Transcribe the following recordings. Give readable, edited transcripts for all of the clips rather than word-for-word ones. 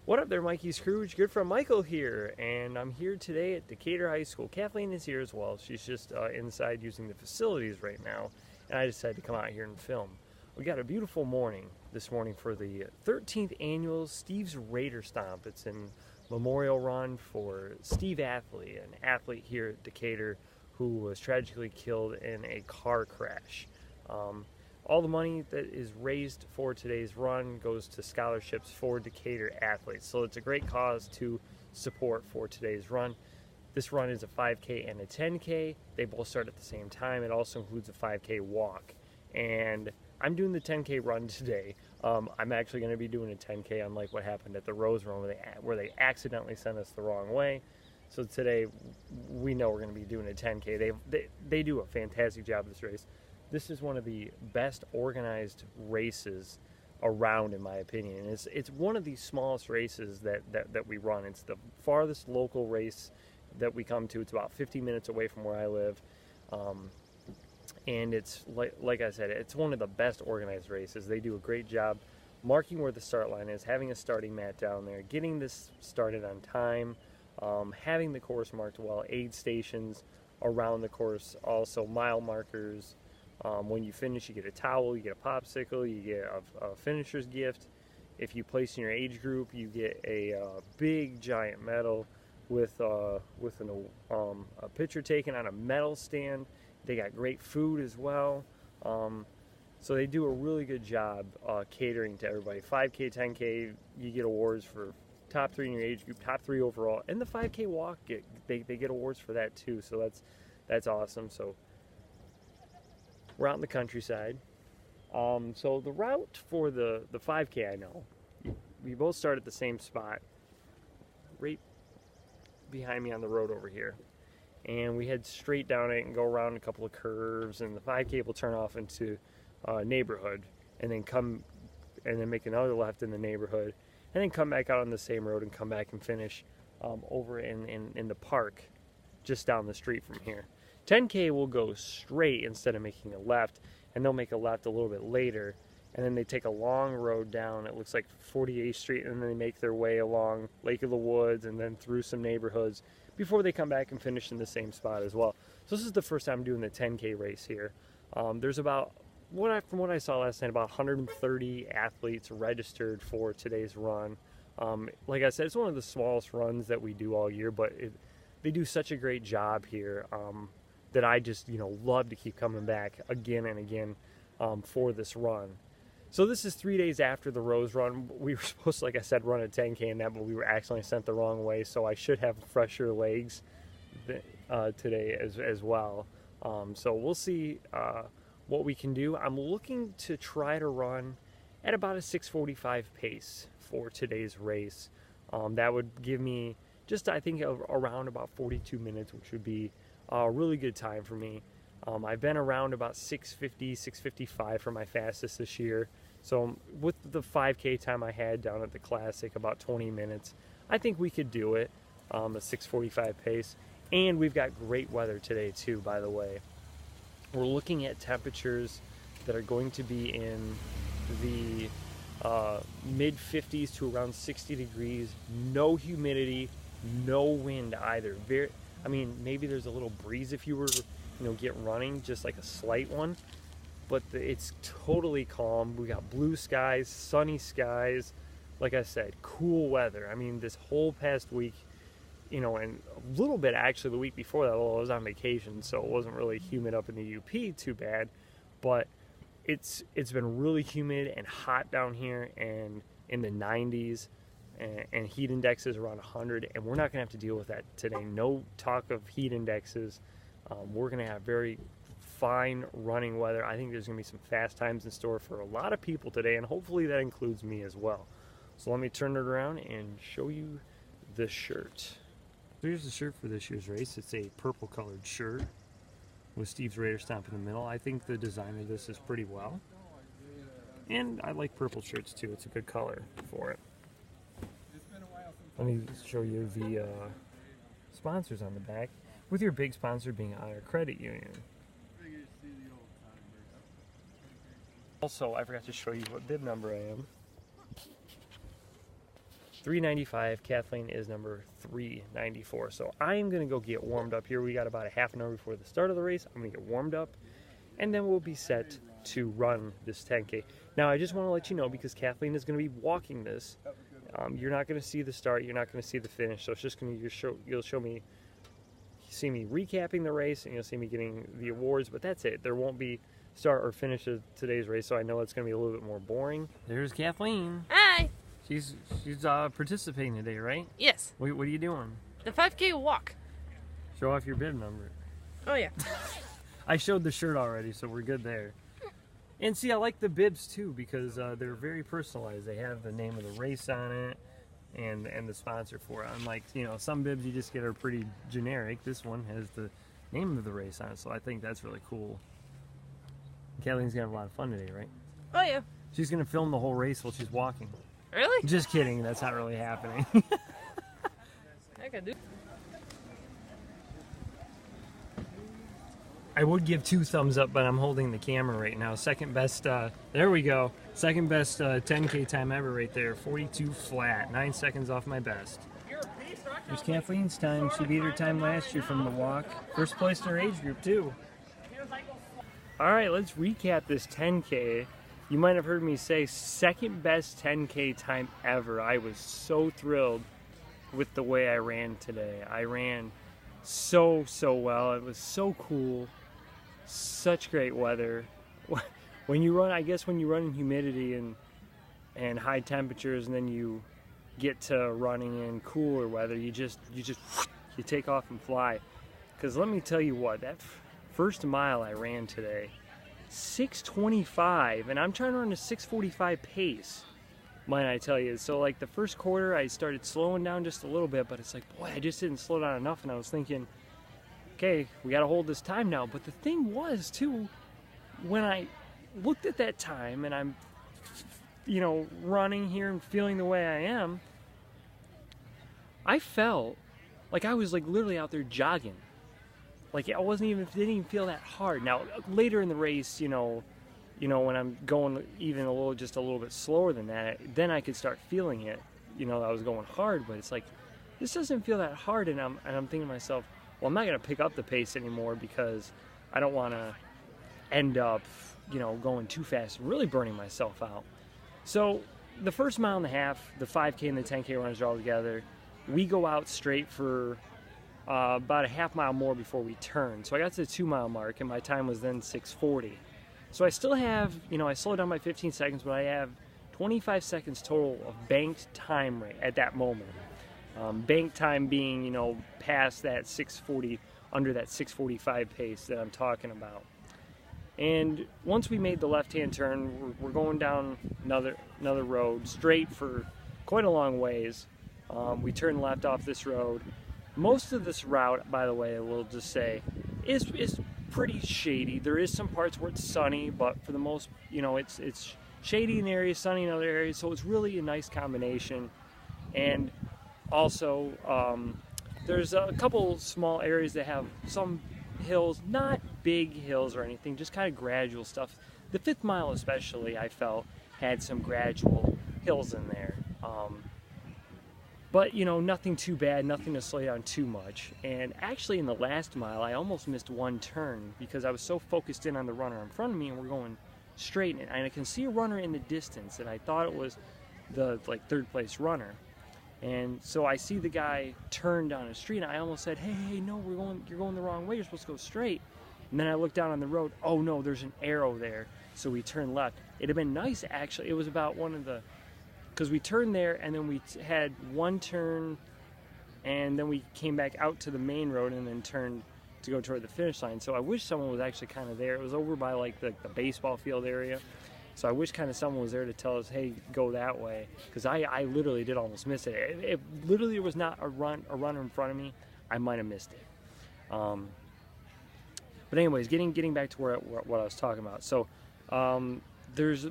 What up there, Mikey Scrooge? Good friend Michael here, and I'm here today at Decatur High School. Kathleen is here as well. She's just inside using the facilities right now, and I decided to come out here and film. We got a beautiful morning this morning for the 13th annual Steve's Raider Stomp. It's in memorial run for Steve Athley, an athlete here at Decatur who was tragically killed in a car crash. All the money that is raised for today's run goes to scholarships for Decatur athletes. So it's a great cause to support for today's run. This run is a 5K and a 10K. They both start at the same time. It also includes a 5K walk. And I'm doing the 10K run today. I'm actually going to be doing a 10K, unlike what happened at the Rose Run where they accidentally sent us the wrong way. So today we know we're going to be doing a 10K. They do a fantastic job of this race. This is one of the best organized races around, in my opinion. It's one of the smallest races that we run. It's the farthest local race that we come to. It's about 50 minutes away from where I live. And it's, like I said, it's one of the best organized races. They do a great job marking where the start line is, having a starting mat down there, getting this started on time, having the course marked well, aid stations around the course, also mile markers. When you finish, you get a towel, you get a popsicle, you get a finisher's gift. If you place in your age group, you get a big giant medal with a picture taken on a medal stand. They got great food as well. So they do a really good job catering to everybody. 5K, 10K, you get awards for top 3 in your age group, top 3 overall. And the 5K walk, they get awards for that too. So that's awesome. So we're out in the countryside. So the route for the 5K, I know, we both start at the same spot, right behind me on the road over here. And we head straight down it and go around a couple of curves, and the 5K will turn off into a neighborhood, and then make another left in the neighborhood, and then come back out on the same road and come back and finish over in the park just down the street from here. 10K will go straight instead of making a left, and they'll make a left a little bit later, and then they take a long road down. It looks like 48th Street, and then they make their way along Lake of the Woods and then through some neighborhoods before they come back and finish in the same spot as well. So this is the first time doing the 10K race here. There's about, from what I saw last night, about 130 athletes registered for today's run. Like I said, it's one of the smallest runs that we do all year, but they do such a great job here that I just, love to keep coming back again and again for this run. So this is 3 days after the Rose Run. We were supposed to, like I said, run a 10K in that, but we were accidentally sent the wrong way, so I should have fresher legs today as well. So we'll see what we can do. I'm looking to try to run at about a 6:45 pace for today's race. That would give me just, I think, around about 42 minutes, which would be a really good time for me. I've been around about 6:50, 6:55 for my fastest this year. So with the 5K time I had down at the Classic, about 20 minutes, I think we could do it, a 6:45 pace. And we've got great weather today too, by the way. We're looking at temperatures that are going to be in the mid-50s to around 60 degrees, no humidity, no wind either. Maybe there's a little breeze if you were get running, just like a slight one, but it's totally calm. We got blue skies, sunny skies, like I said, cool weather. This whole past week, and a little bit actually the week before that, although I was on vacation, so it wasn't really humid up in the UP too bad, but it's been really humid and hot down here and in the 90s, and heat indexes around 100, and we're not going to have to deal with that today. No talk of heat indexes. We're going to have very fine running weather. I think there's going to be some fast times in store for a lot of people today, and hopefully that includes me as well. So let me turn it around and show you the shirt. So here's the shirt for this year's race. It's a purple colored shirt with Steve's Raider Stomp in the middle. I think the design of this is pretty well. And I like purple shirts too. It's a good color for it. Let me show you the sponsors on the back, with your big sponsor being Honor Credit Union. Also, I forgot to show you what bib number I am. 395. Kathleen is number 394. So I am going to go get warmed up here. We got about a half an hour before the start of the race. I'm going to get warmed up, and then we'll be set to run this 10K. Now, I just want to let you know, because Kathleen is going to be walking this, you're not going to see the start, you're not going to see the finish, so it's just going to, you'll see me recapping the race, and you'll see me getting the awards, but that's it. There won't be start or finish of today's race, so I know it's going to be a little bit more boring. There's Kathleen. Hi. She's participating today, right? Yes. What are you doing? The 5K walk. Show off your bib number. Oh, yeah. I showed the shirt already, so we're good there. And see, I like the bibs too, because they're very personalized. They have the name of the race on it and the sponsor for it. Unlike, some bibs you just get are pretty generic. This one has the name of the race on it, so I think that's really cool. Kathleen's gonna have a lot of fun today, right? Oh, yeah. She's gonna film the whole race while she's walking. Really? Just kidding, that's not really happening. I could do. I would give 2 thumbs up, but I'm holding the camera right now. Second best, there we go. Second best 10K time ever right there. 42 flat, 9 seconds off my best. There's Kathleen's time. She beat her time last year from the walk. First place in her age group too. All right, let's recap this 10K. You might have heard me say second best 10K time ever. I was so thrilled with the way I ran today. I ran so well. It was so cool. Such great weather. When you run, I guess when you run in humidity and high temperatures, and then you get to running in cooler weather, you take off and fly. Because let me tell you what, that first mile I ran today, 6:25, and I'm trying to run a 6:45 pace, might I tell you. So like the first quarter, I started slowing down just a little bit, but it's like, boy, I just didn't slow down enough, and I was thinking, okay, we got to hold this time now. But the thing was, too, when I looked at that time and I'm, running here and feeling the way I am, I felt like I was like literally out there jogging. Like I didn't even feel that hard. Now, later in the race, when I'm going even just a little bit slower than that, then I could start feeling it. I was going hard, but it's like, this doesn't feel that hard, and I'm thinking to myself, well, I'm not going to pick up the pace anymore because I don't want to end up, going too fast and really burning myself out. So the first mile and a half, the 5K and the 10K runners are all together. We go out straight for about a half mile more before we turn. So I got to the 2 mile mark, and my time was then 6:40. So I still have, I slowed down by 15 seconds, but I have 25 seconds total of banked time right at that moment. Bank time being, past that 6:40, under that 6:45 pace that I'm talking about. And once we made the left-hand turn, we're going down another road, straight for quite a long ways. We turn left off this road. Most of this route, by the way, I will just say, is pretty shady. There is some parts where it's sunny, but for the most, it's shady in areas, sunny in other areas, so it's really a nice combination. And also, there's a couple small areas that have some hills, not big hills or anything, just kind of gradual stuff. The 5th mile especially, I felt, had some gradual hills in there. But, nothing too bad, nothing to slow down too much. And actually in the last mile, I almost missed one turn because I was so focused in on the runner in front of me, and we're going straight, and I can see a runner in the distance, and I thought it was the 3rd place runner. And so I see the guy turn down a street, and I almost said, hey, no, you're going the wrong way, you're supposed to go straight. And then I looked down on the road, oh no, there's an arrow there, so we turned left. It'd have been nice, actually, it was about because we turned there, and then we had one turn, and then we came back out to the main road, and then turned to go toward the finish line. So I wish someone was actually kind of there. It was over by the baseball field area. So I wish kind of someone was there to tell us, hey, go that way, because I literally did almost miss it. If literally there was not a runner in front of me, I might have missed it. But anyways, getting back to what I was talking about. So there's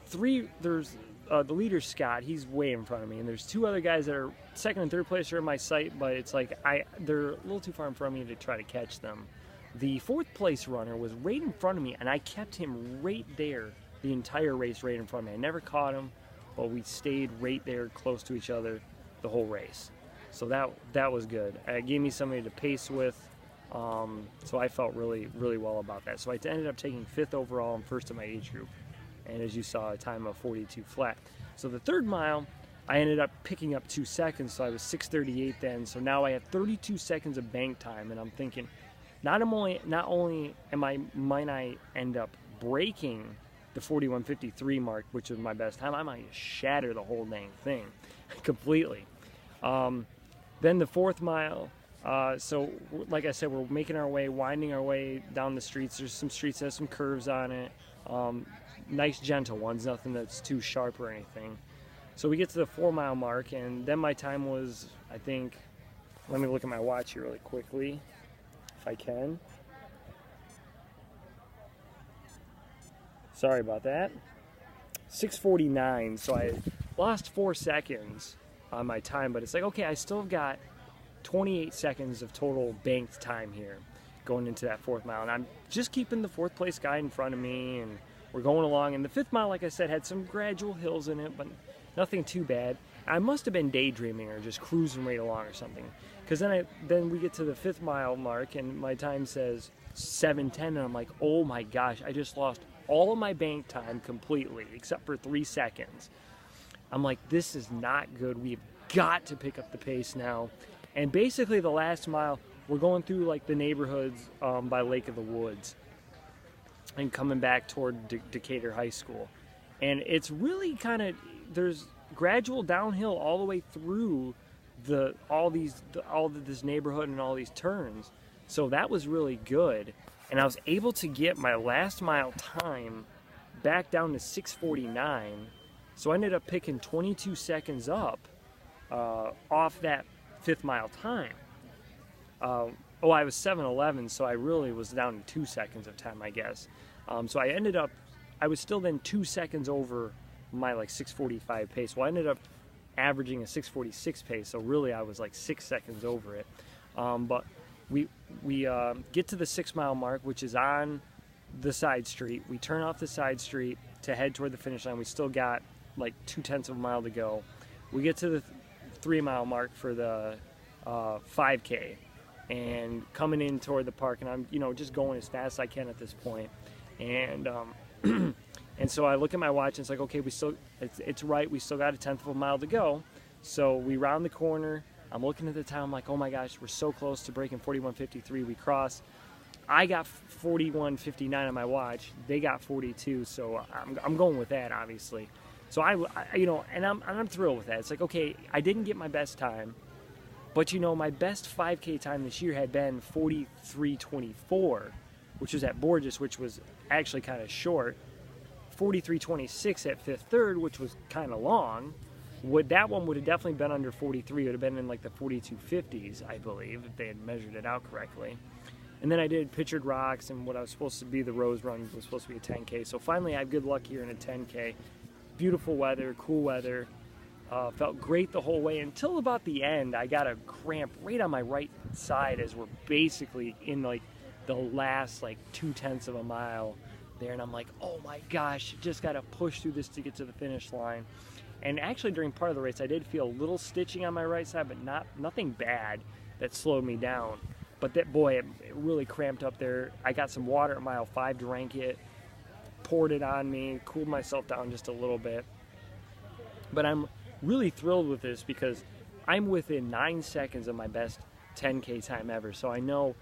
the leader, Scott, he's way in front of me, and there's 2 other guys that are 2nd and 3rd place are in my sight, but it's like they're a little too far in front of me to try to catch them. The 4th place runner was right in front of me, and I kept him right there the entire race, right in front of me. I never caught him but we stayed right there close to each other the whole race. So that was good. It gave me somebody to pace with, so I felt really, really well about that. So I ended up taking 5th overall and 1st in my age group, and as you saw, a time of 42 flat. So the 3rd mile, I ended up picking up 2 seconds, so I was 6:38 then. So now I have 32 seconds of bank time, and I'm thinking, not only might I end up breaking the 41:53 mark, which was my best time, I might shatter the whole dang thing completely. Then the 4th mile, so like I said, we're making our way, winding our way down the streets. There's some streets that have some curves on it, nice gentle ones, nothing that's too sharp or anything. So we get to the 4-mile mark, and then my time was, I think, let me look at my watch here really quickly, if I can. Sorry about that. 6:49, so I lost 4 seconds on my time, but it's like, okay, I still got 28 seconds of total banked time here going into that 4th mile, and I'm just keeping the 4th place guy in front of me, and we're going along. And the 5th mile, like I said, had some gradual hills in it, but nothing too bad. I must have been daydreaming or just cruising right along or something, because then we get to the 5th mile mark, and my time says 7:10, and I'm like, oh my gosh, I just lost all of my bank time completely, except for 3 seconds. I'm like, this is not good. We've got to pick up the pace now. And basically the last mile, we're going through like the neighborhoods by Lake of the Woods and coming back toward Decatur High School. And it's really kind of, there's gradual downhill all the way through all this neighborhood and all these turns. So that was really good. And I was able to get my last mile time back down to 6:49. So I ended up picking 22 seconds up off that 5th mile time. I was 7:11, so I really was down to 2 seconds of time, I guess. So I was still then 2 seconds over my like 6:45 pace. Well, I ended up averaging a 6:46 pace, so really I was like 6 seconds over it. But we get to the 6-mile mark, which is on the side street. We turn off the side street to head toward the finish line. We still got like 0.2 of a mile to go. We get to the 3-mile mark for the 5K, and coming in toward the park, and I'm just going as fast as I can at this point. And and so I look at my watch, and it's like, okay, it's right. We still got a 1/10 of a mile to go. So we round the corner. I'm looking at the time, I'm like, oh my gosh, we're so close to breaking 41:53. We cross. I got 41:59 on my watch. They got 42, so I'm going with that, obviously. So and I'm thrilled with that. It's like, okay, I didn't get my best time, but my best 5K time this year had been 43:24, which was at Borges, which was actually kind of short. 43:26 at Fifth Third, which was kind of long. That one would have definitely been under 43. It would have been in like the 42:50s, I believe, if they had measured it out correctly. And then I did Pictured Rocks, and what I was supposed to be the Rose Run was supposed to be a 10K. So finally I have good luck here in a 10K. Beautiful weather, cool weather. Felt great the whole way until about the end. I got a cramp right on my right side as we're basically in like the last like 0.2 of a mile there. And I'm like, oh my gosh, just got to push through this to get to the finish line. And actually during part of the race, I did feel a little stitching on my right side, but nothing bad that slowed me down. But that, boy, it really cramped up there. I got some water at mile 5, drank it, poured it on me, cooled myself down just a little bit. But I'm really thrilled with this because I'm within 9 seconds of my best 10K time ever. So I know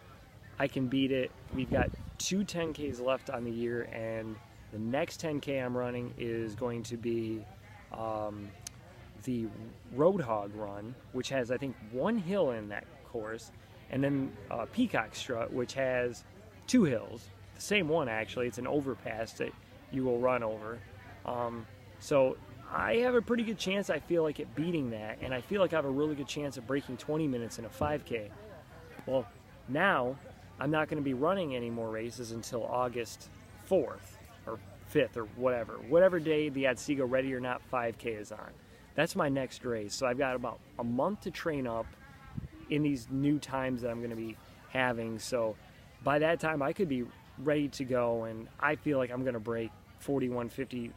I can beat it. We've got 2 10Ks left on the year, and the next 10K I'm running is going to be the Roadhog Run, which has, I think, 1 hill in that course, and then Peacock Strut, which has 2 hills. The same one, actually. It's an overpass that you will run over. So I have a pretty good chance, I feel like, at beating that, and I feel like I have a really good chance of breaking 20 minutes in a 5K. Well, now I'm not going to be running any more races until August 4th or 5th or whatever day the Otsego Ready or Not 5K is on. That's my next race. So I've got about a month to train up in these new times that I'm going to be having. So by that time I could be ready to go, and I feel like I'm going to break 41:55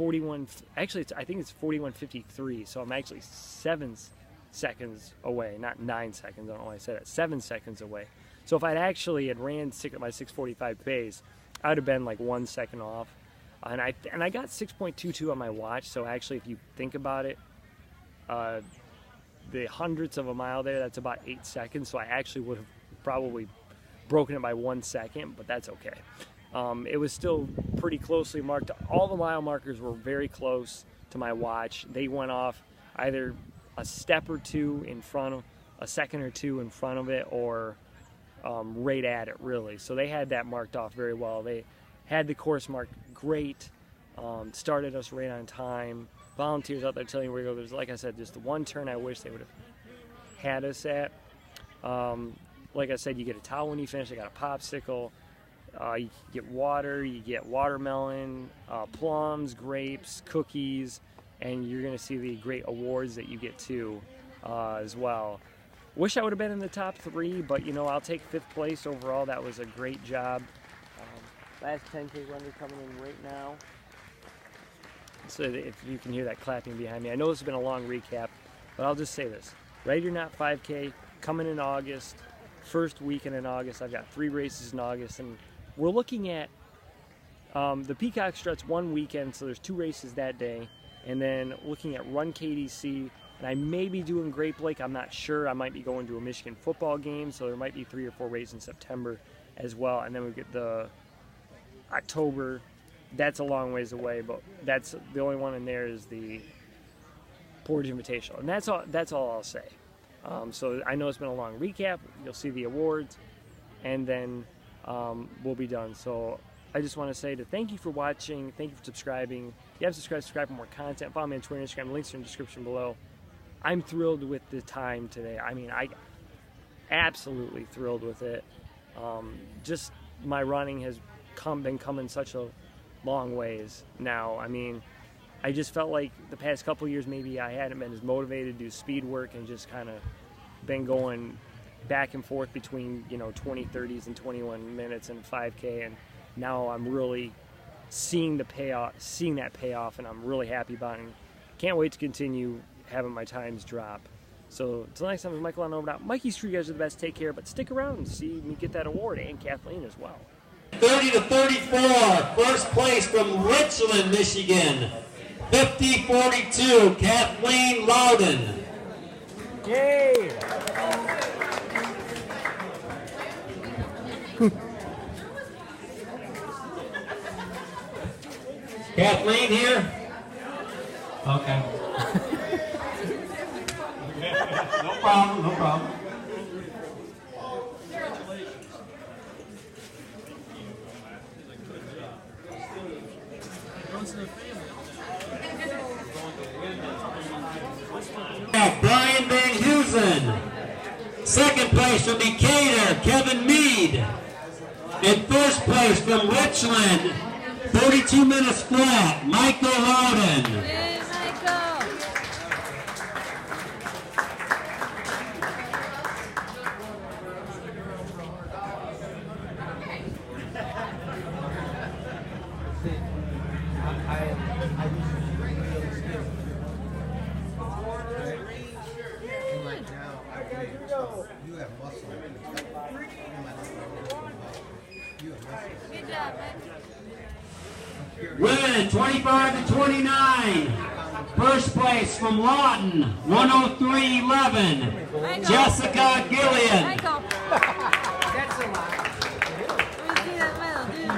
41. Actually, I think it's 41:53. So I'm actually 7 seconds away, not 9 seconds. I don't know why I said it. 7 seconds away. So if I'd actually had ran at my 6:45 pace, I would have been like 1 second off. And I got 6.22 on my watch. So actually, if you think about it, the hundredths of a mile there, that's about 8 seconds. So I actually would have probably broken it by 1 second, but that's okay. It was still pretty closely marked. All the mile markers were very close to my watch. They went off either a step or two in front of, a second or two in front of it, or right at it, really. So they had that marked off very well. They had the course marked great, started us right on time. Volunteers out there telling you where to go. There's, like I said, just the one turn I wish they would have had us at. Like I said, you get a towel when you finish. I got a popsicle. You get water, you get watermelon, plums, grapes, cookies, and you're going to see the great awards that you get too as well. Wish I would have been in the top 3, but you know, I'll take 5th place overall. That was a great job. Last 10K runner coming in right now. So if you can hear that clapping behind me. I know this has been a long recap, but I'll just say this. Ready or Not 5K coming in August. First weekend in August. I've got 3 races in August, and we're looking at the Peacock Strut's one weekend, so there's 2 races that day, and then looking at Run KDC, and I may be doing Great Lake. I'm not sure. I might be going to a Michigan football game, so there might be 3 or 4 races in September as well, and then we get the October. That's a long ways away, but that's the only one in there is the Portage Invitational, and that's all I'll say. So I know it's been a long recap. You'll see the awards, and then we'll be done. So I just want to say thank you for watching. Thank you for subscribing. If you haven't subscribed, subscribe for more content. Follow me on Twitter and Instagram. Links are in the description below. I'm thrilled with the time today. I mean, I absolutely thrilled with it. Just my running has been coming such a long ways now. I mean, I just felt like the past couple years maybe I hadn't been as motivated to do speed work and just kind of been going back and forth between, you know, 20, 30s and 21 minutes and 5K, and now I'm really seeing that payoff, and I'm really happy about it. And can't wait to continue having my times drop. So until next time, I'm Michael on over. Mikey's True, you guys are the best. Take care, but stick around and see me get that award, and Kathleen as well. 30 to 34, first place from Richland, Michigan. 50-42, Kathleen Loudon. Yay! Kathleen here? Okay. No problem, no problem. Brian Van Heusen. Second place from Decatur, Kevin Mead. In first place from Richland, 32 minutes flat, Michael Loudon. Hey, Michael. You have muscle. Good job, man. Winning 25 to 29. First place from Lawton, 103.11. Jessica Gillian. Michael. That's a lot. Let me see that medal, dude.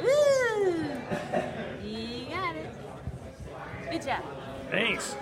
Woo! You got it. Good job. Thanks.